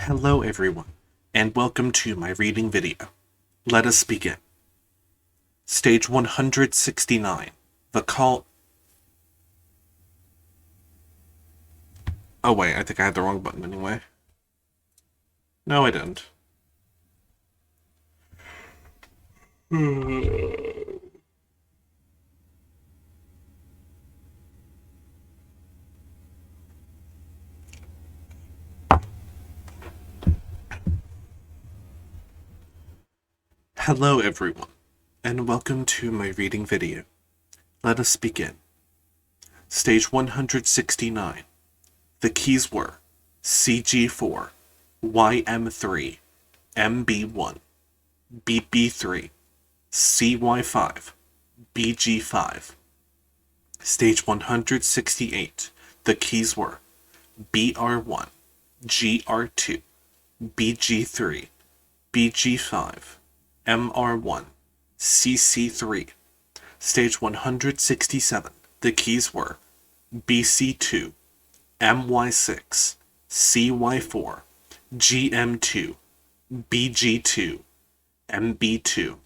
Hello everyone, and welcome to my reading video. Let us begin. Stage 169, The Call... Oh wait, I think I had the wrong button anyway. No, I didn't. Hello everyone, and welcome to my reading video. Let us begin. Stage 169. The keys were CG4, YM3, MB1, BB3, CY5, BG5. Stage 168. The keys were BR1, GR2, BG3, BG5, MR1, CC3. Stage 167. The keys were BC2, MY6, CY4, GM2, BG2, MB2.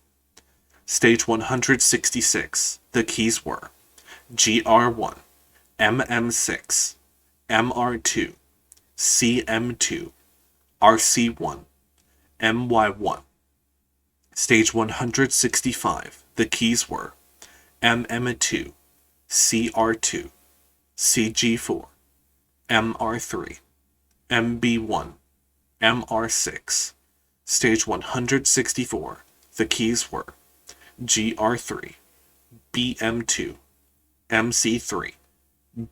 Stage 166. The keys were GR1, MM6, MR2, CM2, RC1, MY1. Stage 165. The keys were MM2, CR2, CG4, MR3, MB1, MR6. Stage 164. The keys were GR3, BM2, MC3,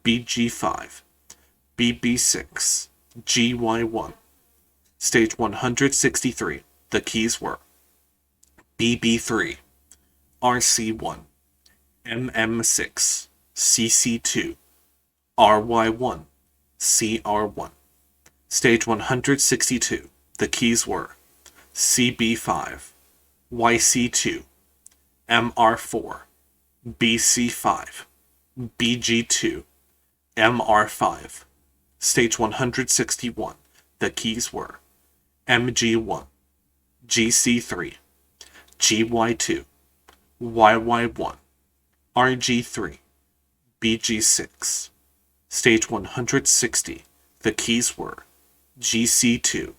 BG5, BB6, GY1. Stage 163. The keys were BB3, RC1, MM6, CC2, RY1, CR1. Stage 162. The keys were CB5, YC2, MR4, BC5, BG2, MR5. Stage 161. The keys were MG1, GC3, GY2, YY1, RG3, BG6. Stage 160. The keys were GC2,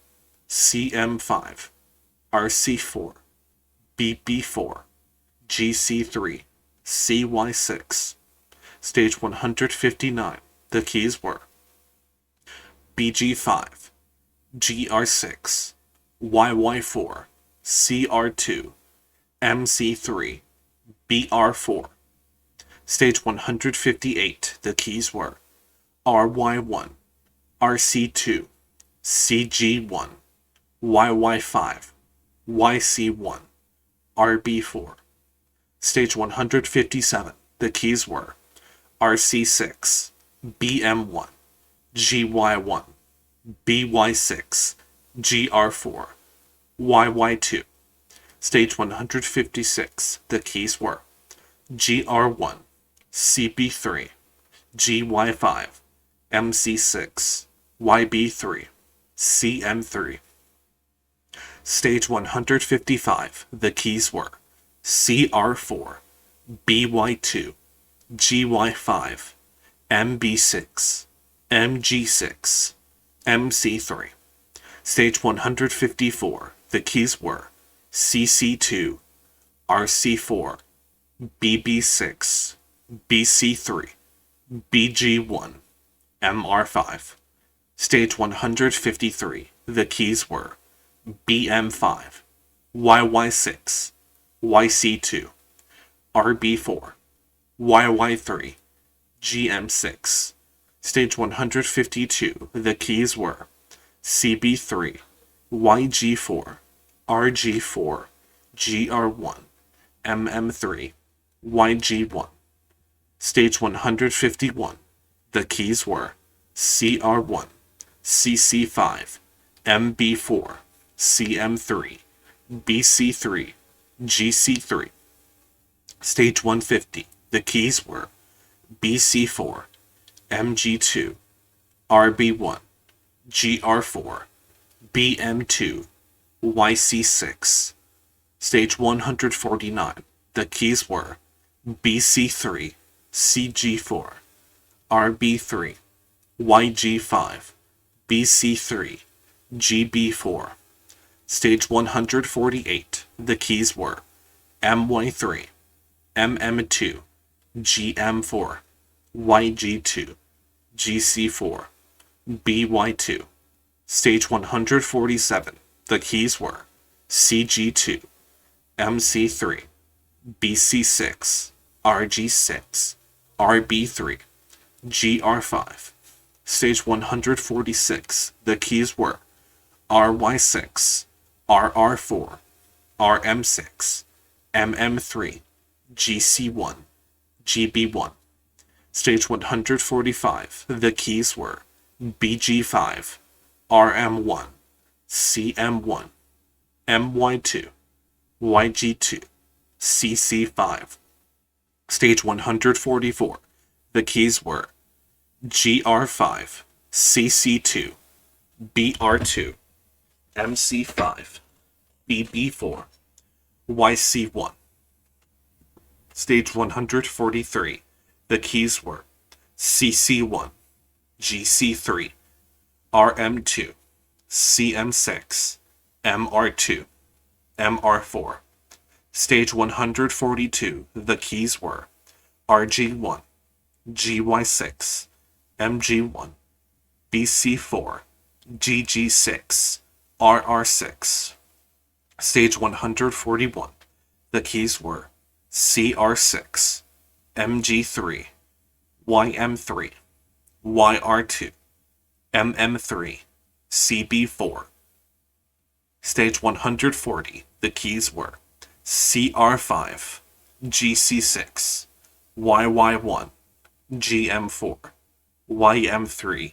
CM5, RC4, BB4, GC3, CY6. Stage 159. The keys were BG5, GR6, YY4, CR2, MC3, BR4. Stage 158. The keys were RY1, RC2, CG1, YY5, YC1, RB4. Stage 157. The keys were RC6, BM1, GY1, BY6, GR4, YY2. Stage 156. The keys were GR1, CB3, GY5, MC6, YB3, CM3. Stage 155. The keys were CR4, BY2, GY5, MB6, MG6, MC3. Stage 154. The keys were CC2, RC4, BB6, BC3, BG1, MR5. Stage 153. The keys were BM5, YY6, YC2, RB4, YY3, GM6. Stage 152. The keys were CB3, YG4, RG4, GR1, MM3, YG1. Stage 151. The keys were CR1, CC5, MB4, CM3, BC3, GC3. Stage 150. The keys were BC4, MG2, RB1, GR4, BM2, YC6. Stage 149. The keys were BC3, CG4, RB3, YG5, BC3, GB4. Stage 148. The keys were MY3, MM2, GM4, YG2, GC4, BY2. Stage 147. The keys were CG2, MC3, BC6, RG6, RB3, GR5. Stage 146. The keys were RY6, RR4, RM6, MM3, GC1, GB1. Stage 145. The keys were BG5, RM1, CM1, MY2, YG2, CC5. Stage 144. The keys were GR5, CC2, BR2, MC5, BB4, YC1. Stage 143. The keys were CC1, GC3, RM2, CM6, MR2, MR4. Stage 142. The keys were RG1, GY6, MG1, BC4, GG6, RR6. Stage 141. The keys were CR6, MG3, YM3, YR2, MM3, CB4. Stage 140. The keys were CR5, GC6, YY1, GM4, YM3,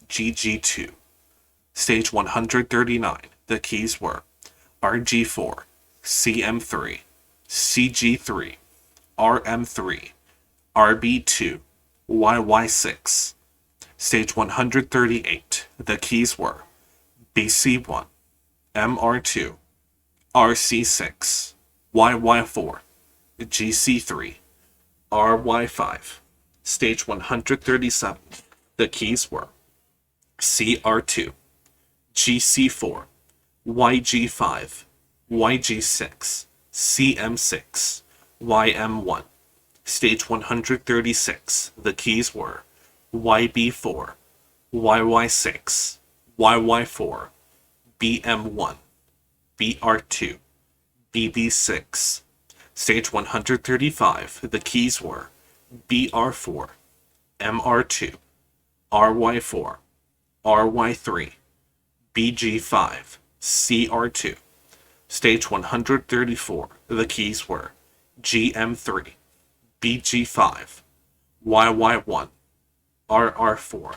GG2. Stage 139. The keys were RG4, CM3, CG3, RM3, RB2, YY6. Stage 138. The keys were BC1, MR2, RC6, YY4, GC3, RY5. Stage 137. The keys were CR2, GC4, YG5, YG6, CM6, YM1. Stage 136. The keys were YB4, YY6, YY4, BM1, BR2, BB6. Stage 135. The keys were BR4, MR2, RY4, RY3, BG5, CR2. Stage 134. The keys were GM3, BG5, YY1, RR4,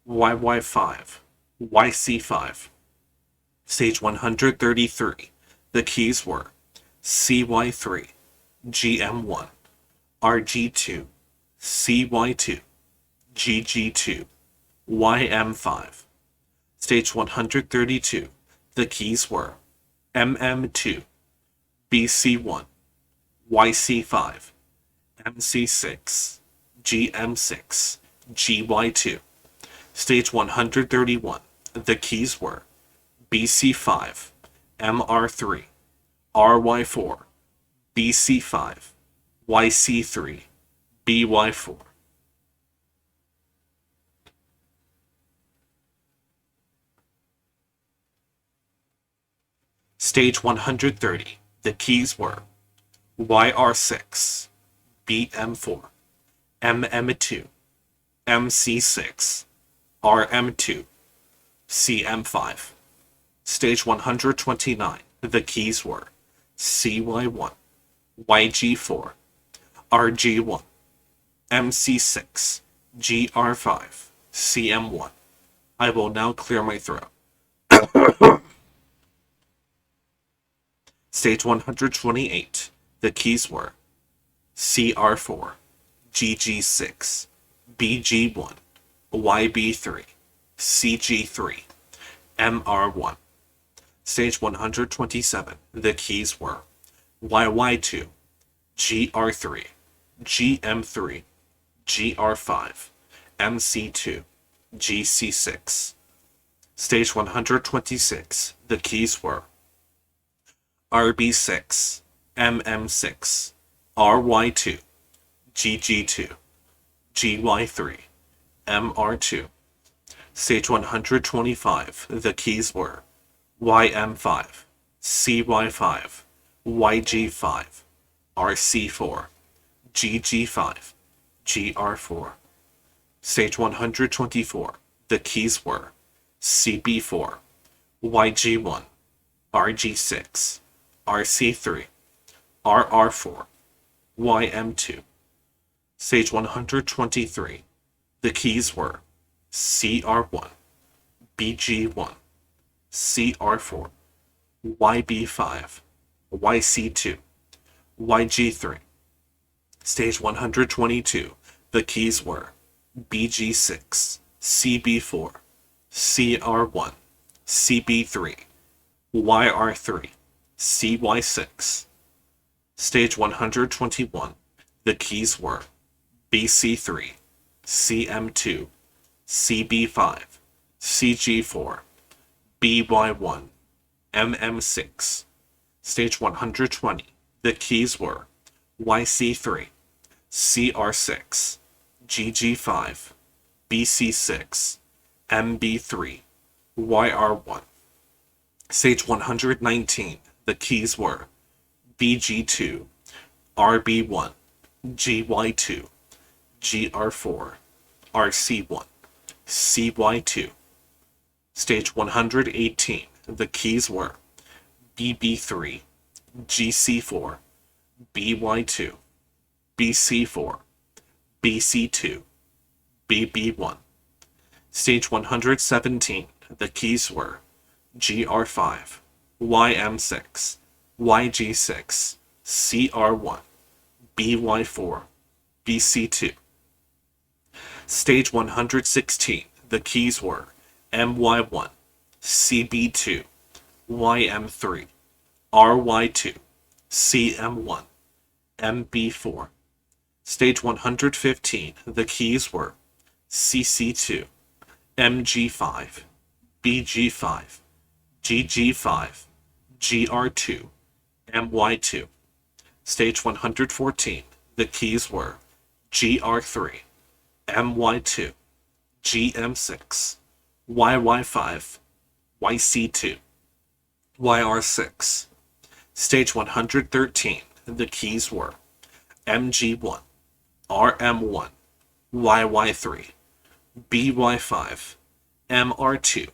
YY5, YC5. Stage 133. The keys were CY3, GM1, RG2, CY2, GG2, YM5. Stage 132. The keys were MM2, BC1, YC5, MC6, GM6, GY2. Stage 131. The keys were BC5, MR3, RY4, BC5, YC3, BY4. Stage 130. The keys were YR6, BM4, MM2, MC6, RM2, CM5. Stage 129. The keys were CY1, YG4, RG1, MC6, GR5, CM1. I will now clear my throat. Stage 128. The keys were CR4, GG6, BG1, YB3, CG3, MR1. Stage 127, the keys were YY2, GR3, GM3, GR5, MC2, GC6. Stage 126, the keys were RB6, MM6, RY2, GG2, GY3, MR2. Stage 125, the keys were YM5, CY5, YG5, RC4, GG5, GR4. Stage 124, the keys were CB4, YG1, RG6, RC3, RR4, YM2. Stage 123, the keys were CR1, BG1, CR4, YB5, YC2, YG3. Stage 122, the keys were BG6, CB4, CR1, CB3, YR3, CY6. Stage 121, the keys were BC3, CM2, CB5, CG4, BY1, MM6. Stage 120, the keys were YC3, CR6, GG5, BC6, MB3, YR1. Stage 119, the keys were BG2, RB1, GY2, GR4, RC1, CY2. Stage 118, the keys were BB3, GC4, BY2, BC4, BC2, BB1. Stage 117, the keys were GR5, YM6, YG6, CR1, BY4, BC2. Stage 116, the keys were MY1, CB2, YM3, RY2, CM1, MB4. Stage 115, the keys were CC2, MG5, BG5, GG5, GR2, MY2. Stage 114, the keys were GR3, MY2, GM6, YY5, YC2, YR6. Stage 113, the keys were MG1, RM1, YY3, BY5, MR2,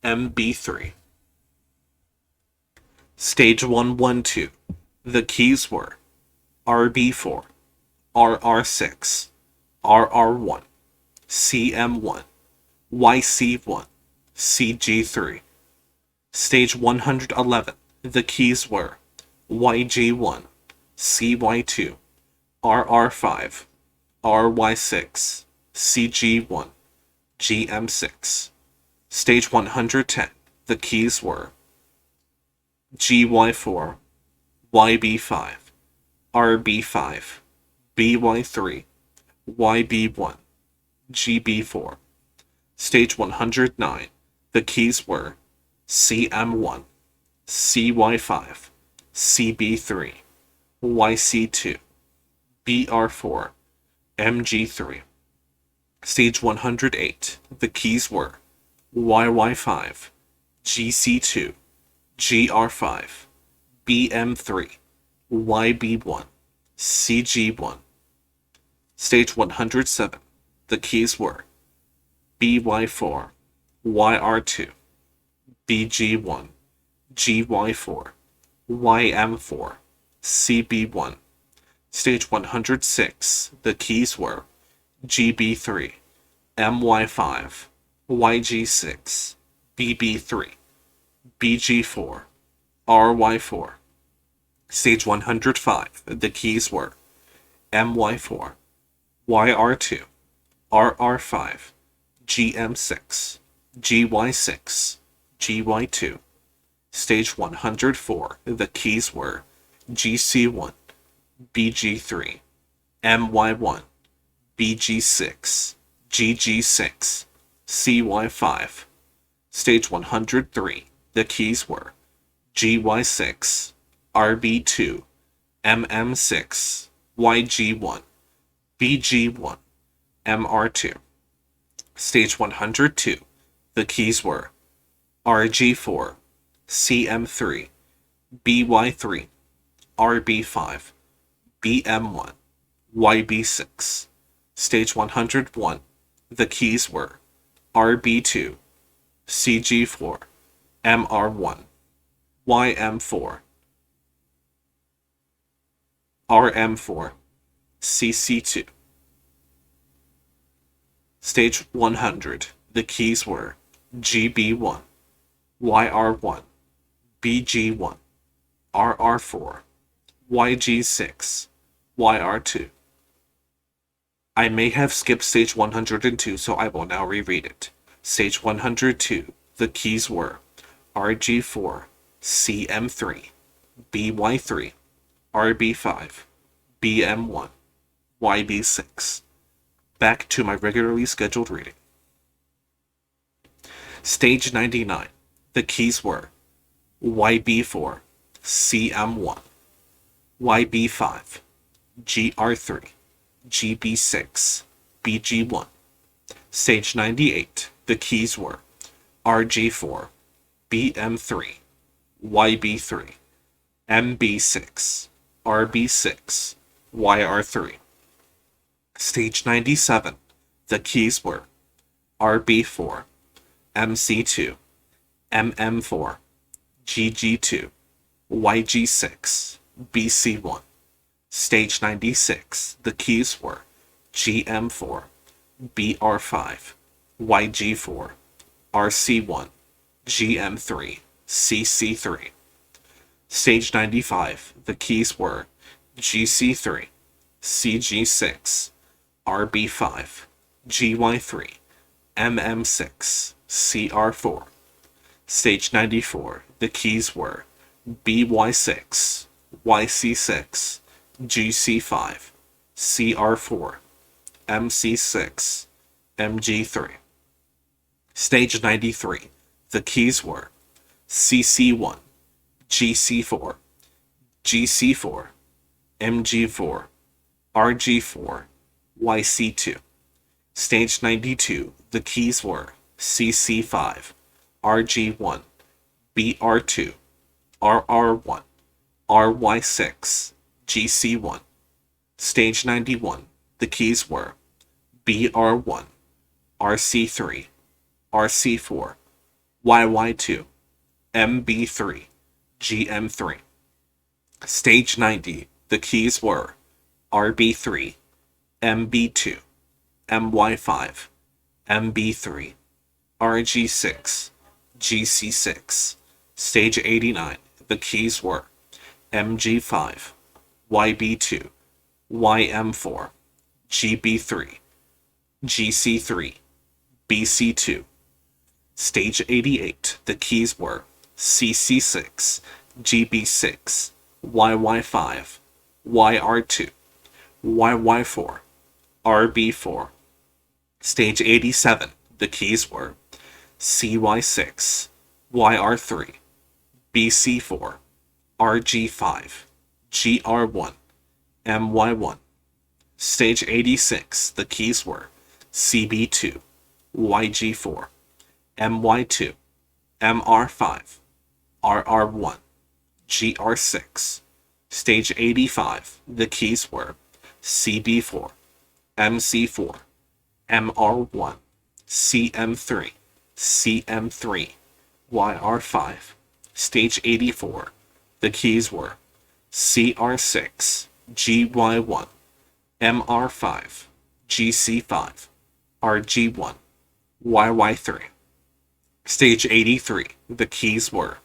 MB3. Stage 112, the keys were RB4, RR6, RR1, CM1, YC1, CG3. Stage 111, the keys were YG1, CY2, RR5, RY6, CG1, GM6. Stage 110, the keys were GY4, YB5, RB5, BY3, YB1, GB4. Stage 109, the keys were CM1, CY5, CB3, YC2, BR4, MG3. Stage 108, the keys were YY5, GC2, GR5, BM3, YB1, CG1. Stage 107, the keys were BY4, YR2, BG1, GY4, YM4, CB1. Stage 106, the keys were GB3, MY5, YG6, BB3, BG4, RY4. Stage 105, the keys were MY4, YR2, RR5, GM6, GY6, GY2. Stage 104, the keys were GC1, BG3, MY1, BG6, GG6, CY5. Stage 103, the keys were GY6, RB2, MM6, YG1, BG1, MR2. Stage 102, the keys were RG4, CM3, BY3, RB5, BM1, YB6. Stage 101, the keys were RB2, CG4, MR1, YM4, RM4, CC2. Stage 100, the keys were GB1, YR1, BG1, RR4, YG6, YR2. I may have skipped stage 102, so I will now reread it. Stage 102, the keys were RG4, CM3, BY3, RB5, BM1, YB6. Back to my regularly scheduled reading. Stage 99, the keys were YB4, CM1, YB5, GR3, GB6, BG1. Stage 98, the keys were RG4, BM3, YB3, MB6, RB6, YR3. Stage 97, the keys were RB4, MC2, MM4, GG2, YG6, BC1. Stage 96, the keys were GM4, BR5, YG4, RC1, GM3, CC3. Stage 95, the keys were GC3, CG6, RB5, GY3, MM6, CR4. Stage 94, the keys were BY6, YC6, GC5, CR4, MC6, MG3. Stage 93, the keys were CC1, GC4, GC4, MG4, RG4, YC2. Stage 92, the keys were CC5, RG1, BR2, RR1, RY6, GC1. Stage 91, the keys were BR1, RC3, RC4, YY2, MB3, GM3. Stage 90, the keys were RB3, MB2, MY5, MB3, RG6, GC6. Stage 89, the keys were MG5, YB2, YM4, GB3, GC3, BC2. Stage 88, the keys were CC6, GB6, YY5, YR2, YY4, RB4. Stage 87, the keys were CY6, YR3, BC4, RG5, GR1, MY1. Stage 86, the keys were CB2, YG4, MY2, MR5, RR1, GR6. Stage 85, the keys were CB4, MC4, MR1, CM3, CM3, YR5. Stage 84, the keys were CR6, GY1, MR5, GC5, RG1, YY3. Stage 83, the keys were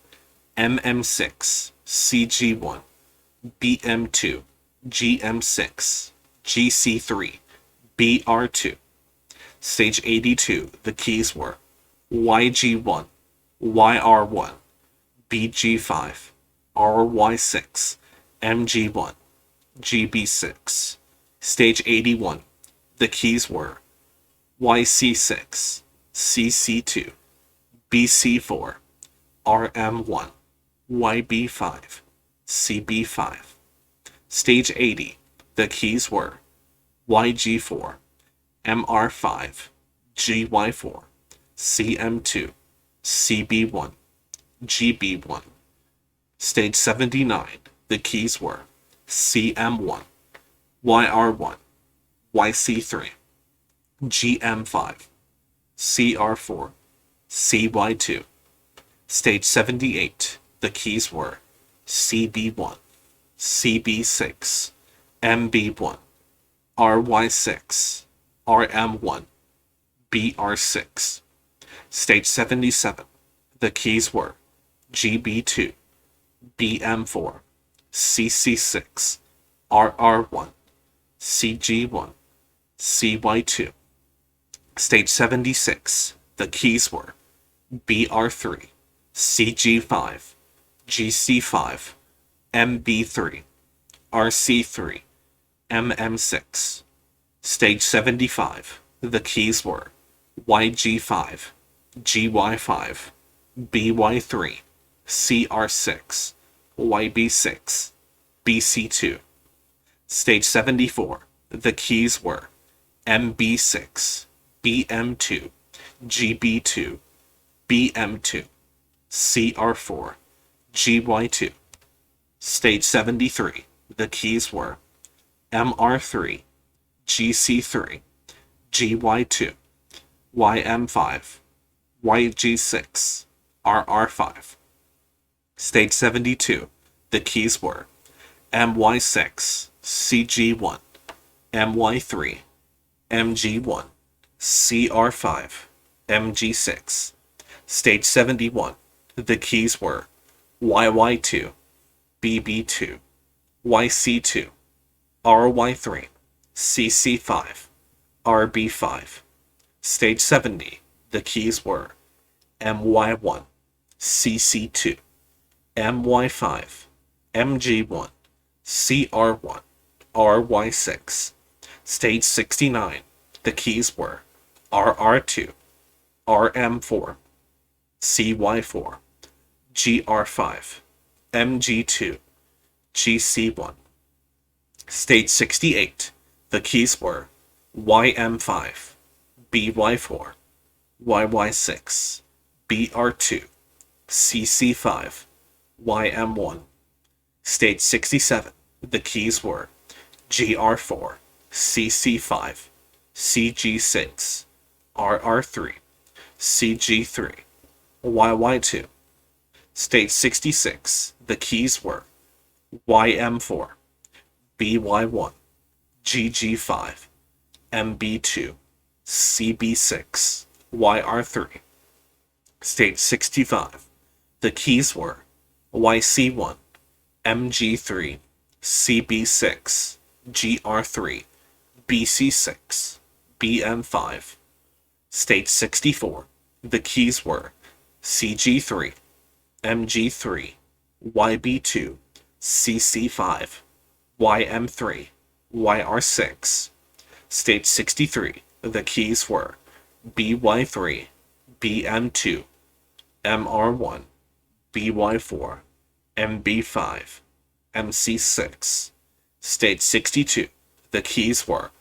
MM6, CG1, BM2, GM6, GC3, BR2. Stage 82, the keys were YG1, YR1, BG5, RY6, MG1, GB6. Stage 81. The keys were YC6, CC2, BC4, RM1, YB5, CB5. Stage 80. The keys were YG4, MR5, GY4, CM2, CB1, GB1. Stage 79. The keys were CM1, YR1, YC3, GM5, CR4, CY2. Stage 78. The keys were CB1, CB6, MB1, RY6, RM1, BR6. Stage 77. The keys were GB2, BM4, CC6, RR1, CG1, CY2. Stage 76. The keys were BR3, CG5, GC5, MB3, RC3, MM6. Stage 75. The keys were YG5, GY5, BY3, CR6, YB6, BC2. Stage 74. The keys were MB6, BM2, GB2, BM2, CR4, GY2. Stage 73. The keys were MR3, GC3, GY2, YM5, YG6, RR5. Stage 72. The keys were MY6, CG1, MY3, MG1, CR5, MG6. Stage 71. The keys were YY2, BB2, YC2, RY3, CC5, RB5. Stage 70. The keys were MY1, CC2, MY5, MG1, CR1, RY6. Stage 69. The keys were RR2, RM4, CY4, GR5, MG2, GC1. Stage 68. The keys were YM5, BY4, YY6, BR2, CC5, YM1. Stage 67. The keys were GR4, CC5, CG6, RR3, CG3, YY2. Stage 66. The keys were YM4, BY1, GG5, MB2, CB6, YR3. Stage 65. The keys were YC1, MG3, CB6, GR3, BC6, BM5. Stage 64. The keys were CG3, MG3, YB2, CC5, YM3, YR6. Stage 63. The keys were BY3, BM2, MR1, BY4, MB5, MC6. Stage 62. The keys were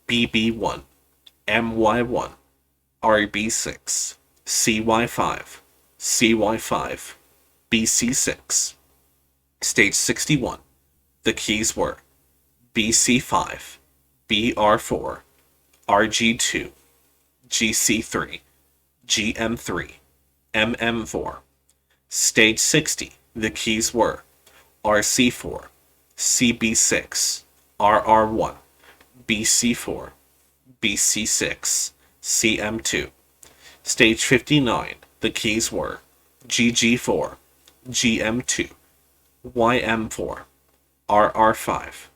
BB1, MY1, RB6, CY5, CY5, BC6. Stage 61. The keys were BC5, BR4, RG2, GC3, GM3, MM4. Stage 60. The keys were RC4, CB6, RR1, BC4, BC6, CM2. Stage 59. The keys were GG4, GM2, YM4, RR5,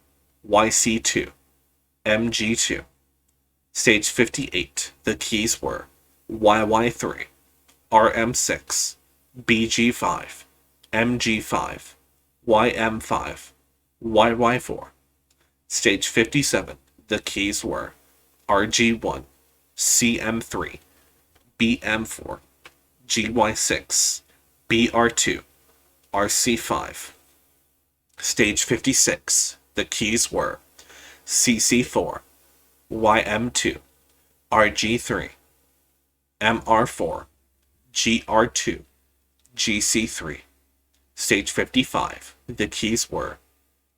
YC2, MG2. Stage 58. The keys were YY3, RM6, BG5, MG5, YM5, YY4. Stage 57, the keys were RG1, CM3, BM4, GY6, BR2, RC5. Stage 56, the keys were CC4, YM2, RG3, MR4, GR2, GC3. Stage 55, the keys were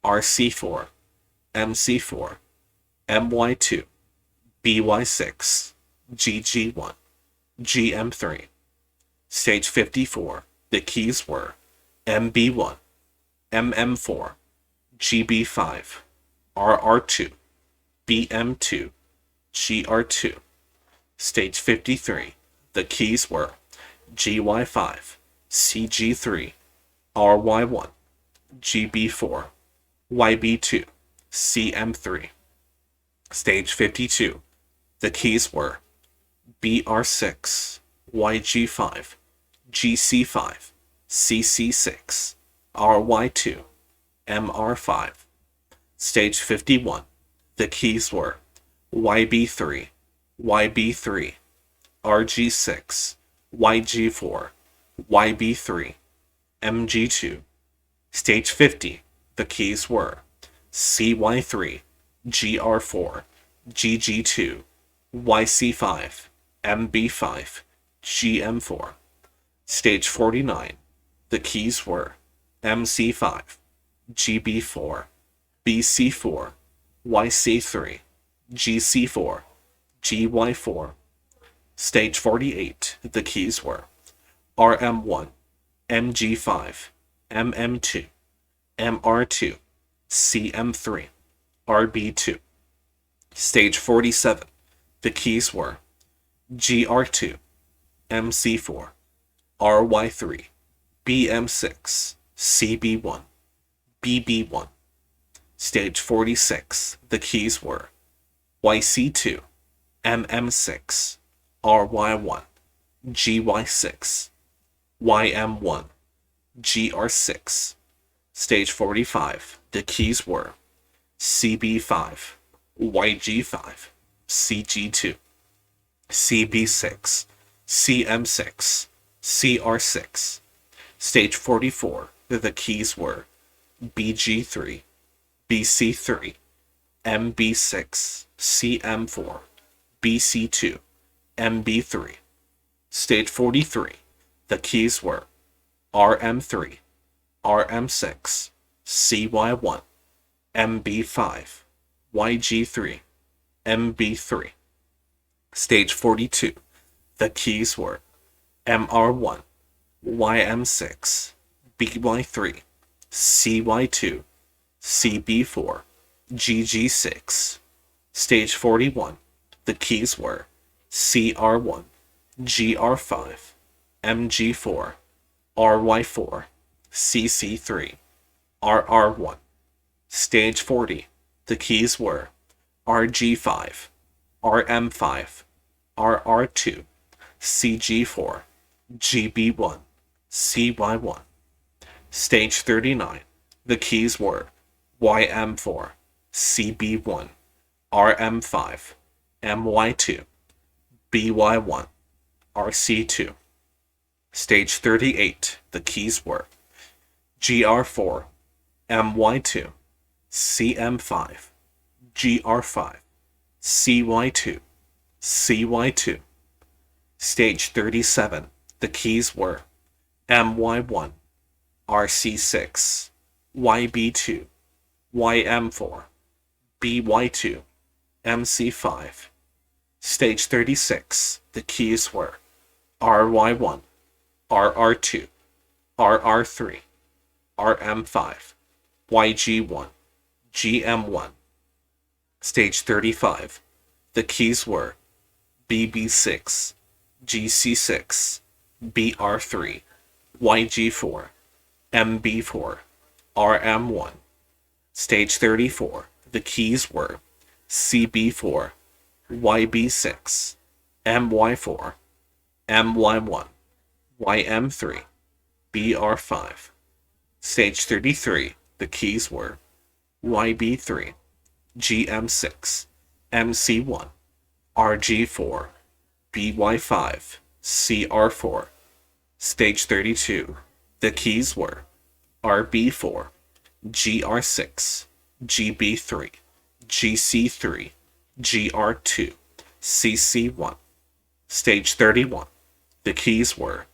RC4, MC4, MY2, BY6, GG1, GM3. Stage 54, the keys were MB1, MM4, GB5, RR2, BM2, GR2. Stage 53, the keys were GY5, CG3, RY1, GB4, YB2, CM3. Stage 52, the keys were BR6, YG5, GC5, CC6, RY2, MR5. Stage 51, the keys were YB3, YB3, RG6, YG4, YB3, MG2. Stage 50, the keys were CY3, GR4, GG2, YC5, MB5, GM4. Stage 49, the keys were MC5, GB4, BC4, YC3, GC4, GY4. Stage 48, the keys were RM1, MG5, MM2, MR2, CM3, RB2. Stage 47, the keys were GR2, MC4, RY3, BM6, CB1, BB1. Stage 46, the keys were YC2, MM6, RY1, GY6, YM1, GR6. Stage 45, the keys were CB5, YG5, CG2, CB6, CM6, CR6. Stage 44, the keys were BG3, BC3, MB6, CM4, BC2, MB3. Stage 43, the keys were RM3, RM6, CY1, MB5, YG3, MB3. Stage 42, the keys were MR1, YM6, BY3, CY2, CB4, GG6. Stage 41, the keys were CR1, GR5, MG4, RY4, CC3, RR1. Stage 40, the keys were RG5, RM5, RR2, CG4, GB1, CY1. Stage 39, the keys were YM4, CB1, RM5, MY2, BY1, RC2. Stage 38, the keys were GR4, MY2, CM5, GR5, CY2, CY2. Stage 37, the keys were MY1, RC6, YB2, YM4, BY2, MC5. Stage 36, the keys were RY1, RR2, RR3, RM5, YG1, GM1. Stage 35, the keys were BB6, GC6, BR3, YG4, MB4, RM1. Stage 34, the keys were CB4, YB6, MY4, MY1, YM3, BR5. Stage 33, the keys were YB3, GM6, MC1, RG4, BY5, CR4. Stage 32, the keys were RB4, GR6, GB3, GC3, GR2, CC1. Stage 31, the keys were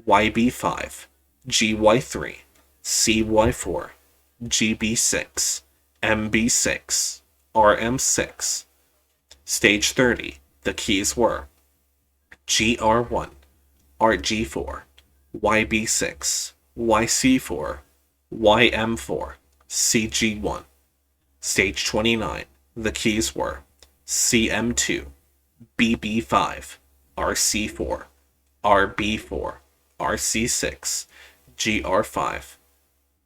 YB5, GY3, CY4, GB6, MB6, RM6. Stage 30, the keys were GR1, RG4, YB6, YC4, YM4, CG1. Stage 29, the keys were CM2, BB5, RC4, RB4, RC6, GR5.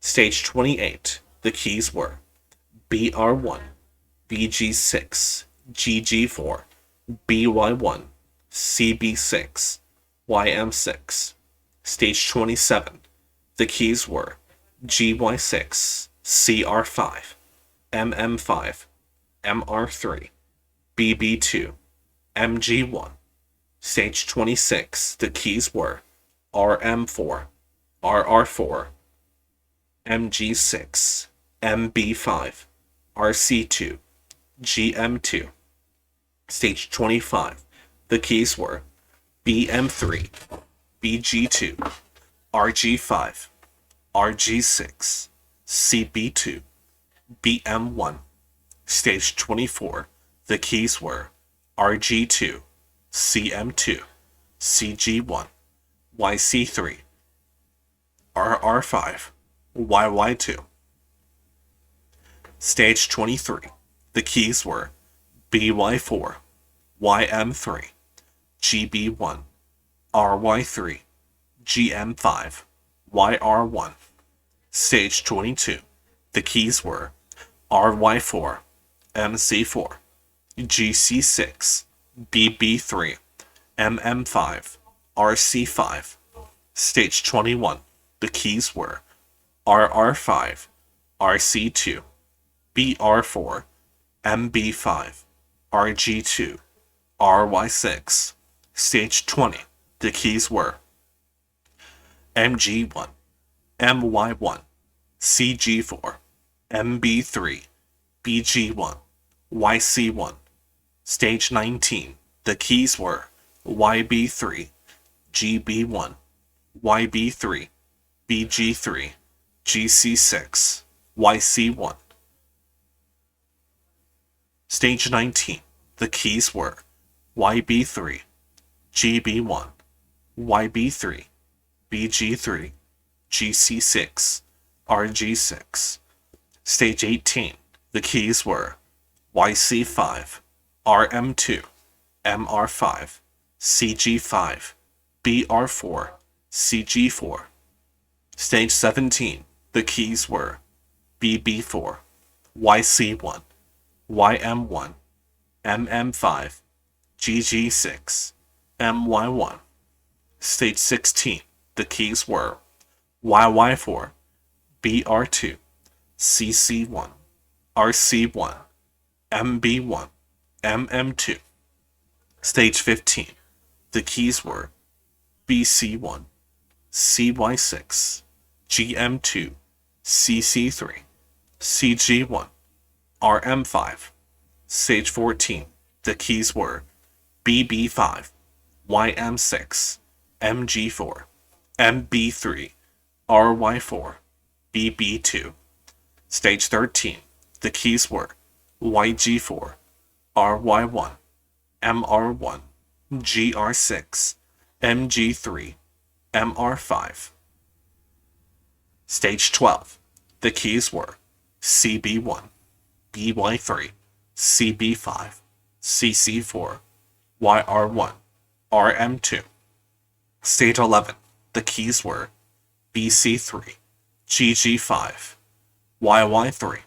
Stage 28, the keys were BR1, BG6, GG4, BY1, CB6, YM6. Stage 27, the keys were GY6, CR5, MM5, MR3, BB2, MG1. Stage 26, the keys were RM4, RR4, MG6, MB5, RC2, GM2. Stage 25, the keys were BM3, BG2, RG5, RG6, CB2, BM1. Stage 24, the keys were RG2, CM2, CG1, YC3, RR5, YY2. Stage 23, the keys were BY4, YM3, GB1, RY3, GM5, YR1. Stage 22, the keys were RY4, MC4, GC6, BB3, MM5, RC5. Stage 21, the keys were RR5, RC2, BR4, MB5, RG2, RY6. Stage 20, the keys were MG1, MY1, CG4, MB3, BG1, YC1. Stage 19, the keys were YB3, GB1, YB3, BG3, GC6, YC1. Stage 19, the keys were YB3, GB1, YB3, BG3, GC6, RG6. Stage 18, the keys were YC5, RM2, MR5, CG5, BR4, CG4. Stage 17, the keys were BB4, YC1, YM1, MM5, GG6, MY1. Stage 16, the keys were YY4, BR2, CC1, RC1, MB1, MM2. Stage 15, the keys were BC1, CY6, GM2, CC3, CG1, RM5. Stage 14, the keys were BB5, YM6, MG4, MB3, RY4, BB2. Stage 13, the keys were YG4, RY1, MR1, GR6, MG3, MR5. Stage 12, the keys were CB1, BY3, CB5, CC4, YR1, RM2. Stage 11, the keys were BC3, GG5, YY3,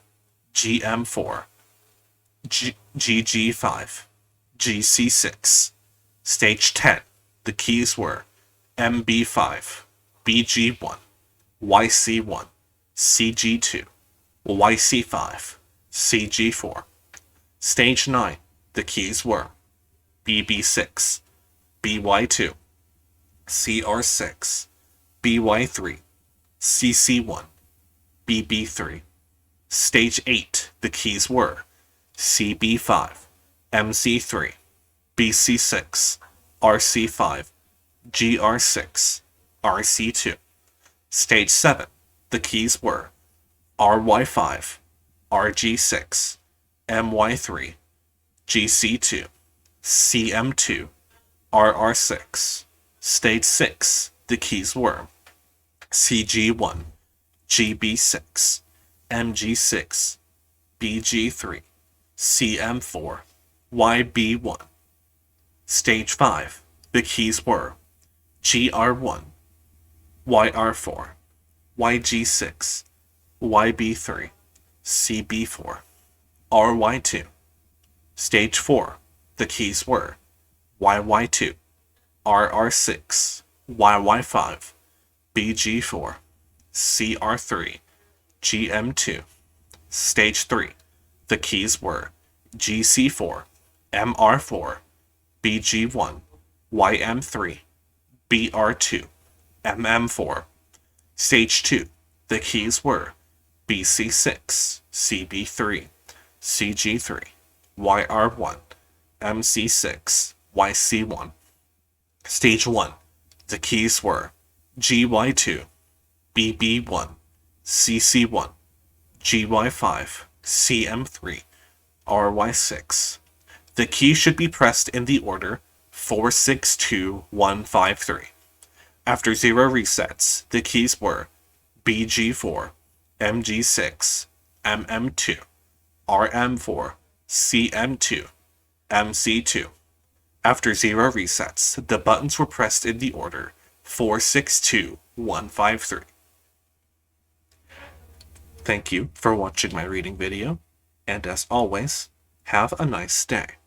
GM4, GG5, GC6. Stage 10, the keys were MB5, BG1, YC1, CG2, YC5, CG4. Stage 9, the keys were BB6, BY2, CR6, BY3, CC1, BB3. Stage 8, the keys were CB5, MC3, BC6, RC5, GR6, RC2. Stage 7, the keys were RY5, RG6, MY3, GC2, CM2, RR6. Stage 6, the keys were CG1, GB6, MG6, BG3, CM4, YB1. Stage 5, the keys were GR1, YR4, YG6, YB3, CB4, RY2. Stage 4, the keys were YY2, RR6, YY5, BG4, CR3, GM2. Stage 3, the keys were GC4, MR4, BG1, YM3, BR2, MM4. Stage 2, the keys were BC6, CB3, CG3, YR1, MC6, YC1. Stage 1, the keys were GY2, BB1, CC1, GY5, CM3, RY6. The key should be pressed in the order 462153. After 0 resets, the keys were BG4, MG6, MM2, RM4, CM2, MC2. After 0 resets, the buttons were pressed in the order 462153. Thank you for watching my reading video, and as always, have a nice day.